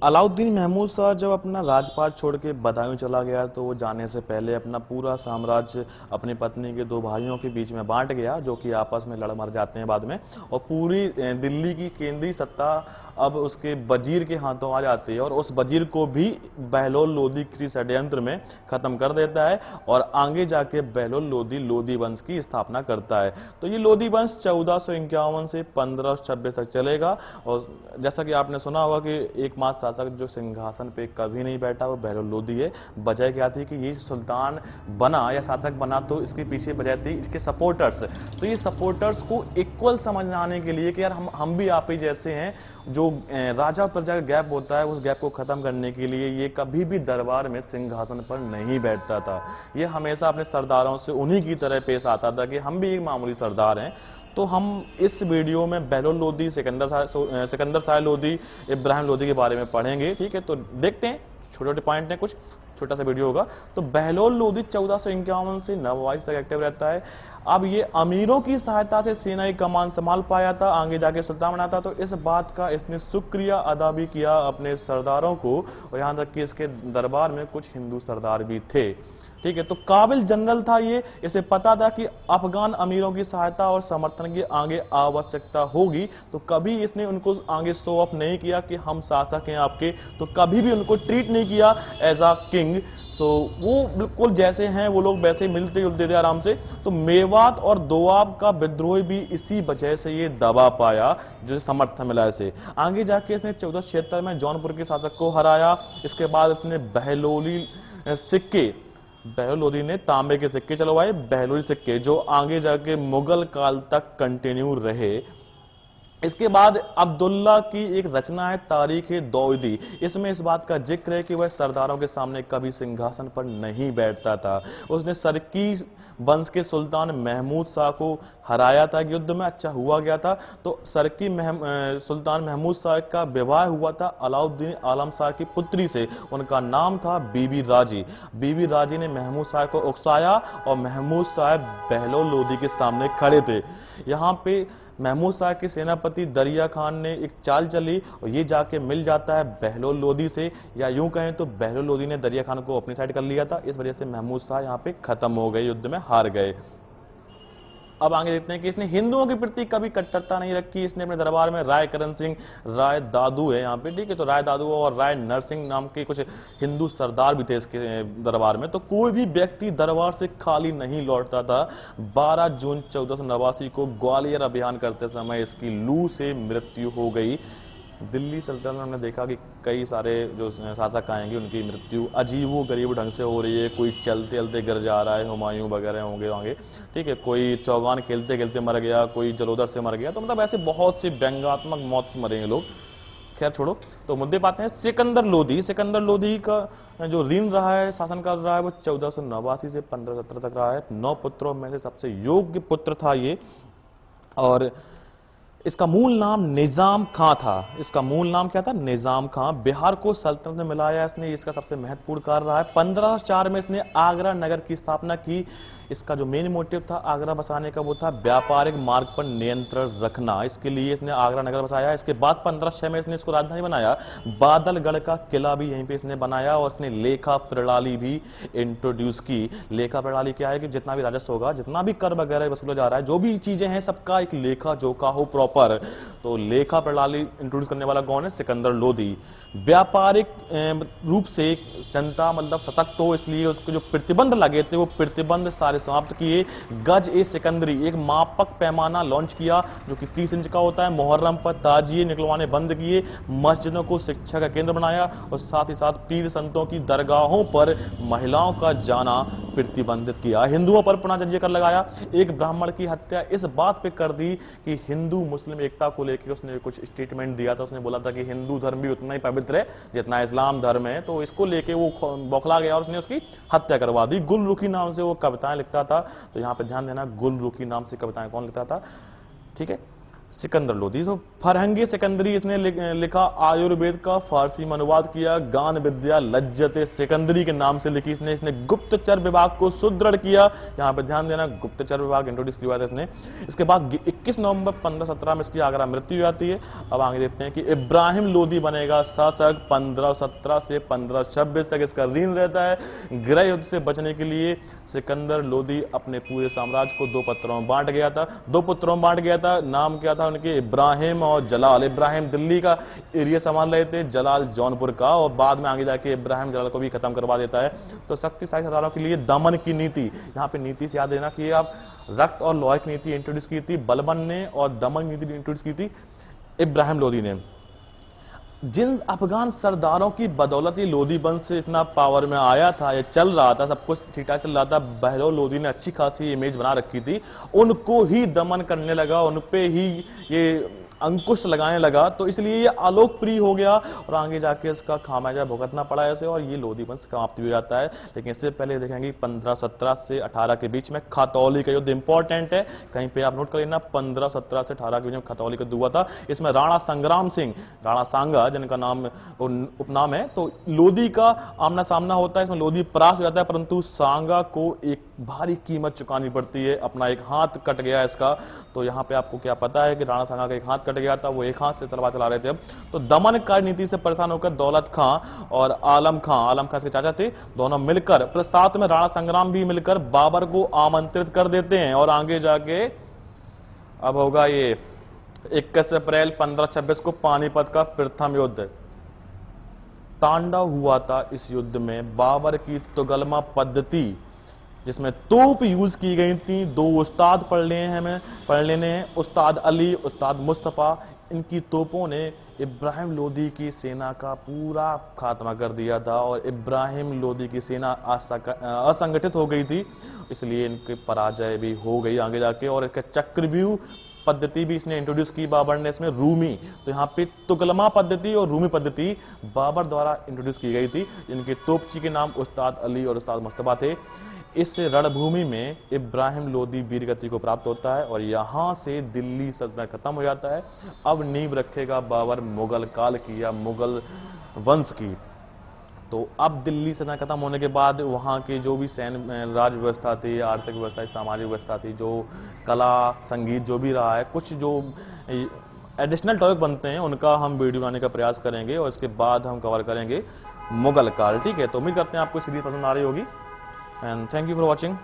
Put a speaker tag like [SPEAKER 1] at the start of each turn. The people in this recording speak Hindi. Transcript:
[SPEAKER 1] अलाउद्दीन महमूद शाह जब अपना राजपाट छोड़ के बदायूं चला गया तो वो जाने से पहले अपना पूरा साम्राज्य अपनी पत्नी के दो भाइयों के बीच में बांट गया, जो कि आपस में लड़ मर जाते हैं बाद में। और पूरी दिल्ली की केंद्रीय सत्ता अब उसके वजीर के हाथों आ जाती है, और उस वजीर को भी बहलोल लोदी किसी षड्यंत्र में खत्म कर देता है और आगे जाके बहलोल लोदी लोदी वंश की स्थापना करता है। तो ये लोदी वंश 1451 से 1526 तक चलेगा। और जैसा कि आपने सुना होगा कि एकमात्र शासक जो सिंहासन पे कभी नहीं बैठा वो बहलोल लोदी है। वजह क्या थी कि ये सुल्तान बना या शासक बना तो इसके पीछे वजह थी इसके सपोर्टर्स। तो ये सपोर्टर्स को इक्वल समझाने के लिए कि यार हम भी आप ही जैसे हैं, जो राजा प्रजा का गैप होता है उस गैप को खत्म करने के लिए ये कभी भी दरबार में सिंहासन पर नहीं बैठता था। ये हमेशा अपने सरदारों से उन्हीं की तरह पेश आता था कि हम भी एक मामूली सरदार हैं। तो हम इस वीडियो में बहलोल लोदी, सिकंदर शाह लोदी, इब्राहिम लोदी के बारे में पढ़ेंगे। ठीक है, तो देखते हैं, छोटे छोटे पॉइंट हैं, कुछ छोटा सा वीडियो होगा। तो बहलोल लोदी 1451 से 922 तक एक्टिव रहता है। अब ये अमीरों की सहायता से सेना की कमान संभाल पाया था, आगे जाके सुल्तान बना था। तो इस बात का इसने शुक्रिया अदा भी किया अपने सरदारों को, और यहाँ तक कि इसके दरबार में कुछ हिंदू सरदार भी थे। ठीक है, तो काबिल जनरल था ये, इसे पता था कि अफगान अमीरों की सहायता और समर्थन की आगे आवश्यकता होगी। तो कभी इसने उनको आगे शो ऑफ नहीं किया कि हम शासक हैं आपके, तो कभी भी उनको ट्रीट नहीं किया एज अ किंग। सो वो बिल्कुल जैसे हैं वो लोग वैसे मिलते जुलते थे आराम से। तो मेवात और दोआब का विद्रोह भी इसी वजह से ये दबा पाया, जो समर्थन मिला इसे। आगे जाके इसने 1476 में जौनपुर के शासक को हराया। इसके बाद इसने बहलोली सिक्के, बहलोल लोदी ने तांबे के सिक्के चलवाए, बहलोली सिक्के, जो आगे जाके मुगल काल तक कंटिन्यू रहे। इसके बाद अब्दुल्ला की एक रचना है तारीख-ए-दौदी। इसमें इस बात का जिक्र है कि वह सरदारों के सामने कभी सिंहासन पर नहीं बैठता था। उसने सरकी वंश के सुल्तान महमूद शाह को हराया था, युद्ध में अच्छा हुआ गया था। तो सरकी सुल्तान महमूद शाह का विवाह हुआ था अलाउद्दीन आलम शाह की पुत्री से, उनका नाम था बीबी राजी। बीबी राजी ने महमूद शाह को उकसाया और महमूद शाह बहलोल लोदी के सामने खड़े थे। यहाँ पे महमूद शाह के सेनापति दरिया खान ने एक चाल चली और ये जाके मिल जाता है बहलोल लोदी से, या यूं कहें तो बहलोल लोदी ने दरिया खान को अपनी साइड कर लिया था। इस वजह से महमूद शाह यहाँ पे खत्म हो गए, युद्ध में हार गए। अब आगे देखते हैं कि इसने हिंदुओं के प्रति कभी कट्टरता नहीं रखी। इसने अपने दरबार में राय करण सिंह, राय दादू है यहाँ पे, ठीक है, तो राय दादू और राय नरसिंह नाम के कुछ हिंदू सरदार भी थे इसके दरबार में। तो कोई भी व्यक्ति दरबार से खाली नहीं लौटता था। 12 जून 1489 को ग्वालियर अभियान करते समय इसकी लू से मृत्यु हो गई। दिल्ली सल्तनत में हमने देखा कि कई सारे जो शासक आएंगे उनकी मृत्यु अजीबो गरीब ढंग से हो रही है। कोई चलते चलते गिर जा रहा है, हुमायूं वगैरह होंगे होंगे, ठीक है, कोई चौगान खेलते खेलते मर गया, कोई जलोदर से मर गया। तो मतलब ऐसे बहुत से व्यंग्यात्मक मौत से मरेंगे लोग। खैर छोड़ो, तो मुद्दे पाते हैं सिकंदर लोदी। सिकंदर लोदी का जो रीन रहा है, शासन काल रहा है, वो 1489 से 1517 तक रहा है। 9 पुत्रों में से सबसे योग्य पुत्र था ये, और इसका मूल नाम निजाम खां था। इसका मूल नाम क्या था? निजाम खां। बिहार को सल्तनत में मिलाया इसने, इसका सबसे महत्वपूर्ण कार्य रहा है। 1504 में इसने आगरा नगर की स्थापना की। इसका जो मेन मोटिव था आगरा बसाने का वो था व्यापारिक मार्ग पर नियंत्रण रखना। इसके लिए इसने आगरा नगर बसाया। इसके बाद 1506 में इसने इसको राजधानी बनाया। बादलगढ़ का किला भी यहीं पे इसने बनाया, और इसने लेखा प्रणाली भी इंट्रोड्यूस की। लेखा प्रणाली क्या है कि जितना भी राजस्व होगा, जितना भी कर वगैरह वसूला जा रहा है, जो भी चीजें हैं, सबका एक लेखा जोखा हो प्रॉपर। तो लेखा प्रणाली इंट्रोड्यूस करने वाला कौन है? सिकंदर लोदी। व्यापारिक रूप से जनता मतलब सशक्त हो, इसलिए उसको जो प्रतिबंध लगे थे वो प्रतिबंध सारे समाप्त किए। गज ए सिकंदरी, एक मापक पैमाना लॉन्च किया जो कि 30 इंच का होता है। मुहर्रम पर ताजिए निकलवाने बंद किए। मस्जिदों को शिक्षा का केंद्र बनाया, और साथ ही साथ पीर संतों की दरगाहों पर महिलाओं का जाना प्रतिबंधित किया। हिंदुओं पर पुनः जंजीर कर लगाया। एक ब्राह्मण की हत्या इस बात पे कर दी कि हिंदू मुस्लिम एकता को लेकर उसने कुछ स्टेटमेंट दिया था। उसने बोला था कि हिंदू धर्म भी उतना ही पवित्र है जितना इस्लाम धर्म है। तो इसको लेके वो बौखला गया और उसने उसकी हत्या करवा दी। गुलरुखी नाम से वो कविताएं लिखता था। तो यहाँ पे ध्यान देना, गुलरुखी नाम से कविताएं कौन लिखता था, ठीक है। सिकंदर लोदी। तो फरहंगी सिकंदरी इसने लिखा, आयुर्वेद का फारसी में अनुवाद किया, गान विद्या लज्जते सिकंदरी के नाम से लिखी इसने गुप्तचर विभाग को सुदृढ़ किया। यहाँ पे ध्यान देना, गुप्तचर विभाग इंट्रोड्यूस किया था इसने। इसके बाद 21 नवंबर 1517 में इसकी आगरा मृत्यु हो जाती है। अब आगे देखते हैं कि इब्राहिम लोदी बनेगा शासक। 1517 से 1526 तक इसका रीन रहता है। गृह युद्ध से बचने के लिए सिकंदर लोदी अपने पूरे साम्राज्य को 2 पत्रों में बांट गया था। 2 पुत्रों में बांट गया था। नाम क्या था उनके? इब्राहिम और जलाल। इब्राहिम दिल्ली का एरिया संभाल रहे थे, जलाल जौनपुर का, और बाद में आगे जाके इब्राहिम जलाल को भी खत्म करवा देता है। तो शक्तिशाली सरदारों के लिए दमन की नीति, यहाँ पे नीति से याद देना कि आप रक्त और लोहे की नीति इंट्रोड्यूस की थी बलबन ने, और दमन नीति इंट्रोड्यूस की थी इब्राहिम लोदी ने। जिन अफगान सरदारों की बदौलत ही लोदी वंश से इतना पावर में आया था, ये चल रहा था, सब कुछ ठीक ठाक चल रहा था, बहलोल लोदी ने अच्छी खासी इमेज बना रखी थी, उनको ही दमन करने लगा, उन पे ही ये अंकुश लगाने लगा, तो इसलिए ये अलोकप्रिय हो गया और आगे जाके इसका खामियाजा भुगतना पड़ा ऐसे, और ये लोदी वंश समाप्ति हो जाता है। लेकिन इससे पहले देखेंगे 1517 से 18 के बीच में खतौली का युद्ध इंपॉर्टेंट है, कहीं पे आप नोट कर लेना। 1517 से 18 के बीच में खतौली का युद्ध हुआ था। इसमें राणा संग्राम सिंह, राणा सांगा जिनका नाम उपनाम है, तो लोदी का आमना सामना होता है। इसमें लोदी परास्त हो जाता है, परंतु सांगा को एक भारी कीमत चुकानी पड़ती है, अपना एक हाथ कट गया इसका। तो यहाँ पे आपको क्या पता है कि राणा सांगा का एक हाथ कट गया था, वो एक हाथ से तलवार चला रहे थे। अब तो दमनकारी नीति से परेशान होकर दौलत खां और आलम खां इसके चाचा थे, दोनों मिलकर, प्लस साथ में राणा संग्राम भी मिलकर बाबर को आमंत्रित कर देते हैं। और आगे जाके अब होगा ये 21 अप्रैल 1526 को पानीपत का प्रथम युद्ध तांडव हुआ था। इस युद्ध में बाबर की तुगलमा पद्धति, जिसमें तोप यूज की गई थी, 2 उस्ताद पढ़ लेने हैं, उस्ताद अली, उस्ताद मुस्तफा। इनकी तोपों ने इब्राहिम लोदी की सेना का पूरा खात्मा कर दिया था, और इब्राहिम लोदी की सेना असंगठित हो गई थी, इसलिए इनकी पराजय भी हो गई आगे जाके। और इसका चक्रव्यूह पद्धति भी इसने इंट्रोड्यूस की बाबर ने, इसमें रूमी, तो यहाँ पे तुगलमा पद्धति और रूमी पद्धति बाबर द्वारा इंट्रोड्यूस की गई थी। इनके तोपची के नाम उस्ताद अली और उस्ताद मुस्तफा थे। इस रणभूमि में इब्राहिम लोदी वीरगति को प्राप्त होता है, और यहाँ से दिल्ली सल्तनत खत्म हो जाता है। अब नींव रखेगा बाबर मुगल काल की या मुगल वंश की। तो अब दिल्ली सल्तनत खत्म होने के बाद वहाँ की जो भी सैन्य राज व्यवस्था थी, आर्थिक व्यवस्था, सामाजिक व्यवस्था थी, जो कला संगीत जो भी रहा है, कुछ जो एडिशनल टॉपिक बनते हैं उनका हम वीडियो बनाने का प्रयास करेंगे, और इसके बाद हम कवर करेंगे मुगल काल। ठीक है, तो उम्मीद करते हैं आपको सीरीज पसंद आ रही होगी, and thank you for watching.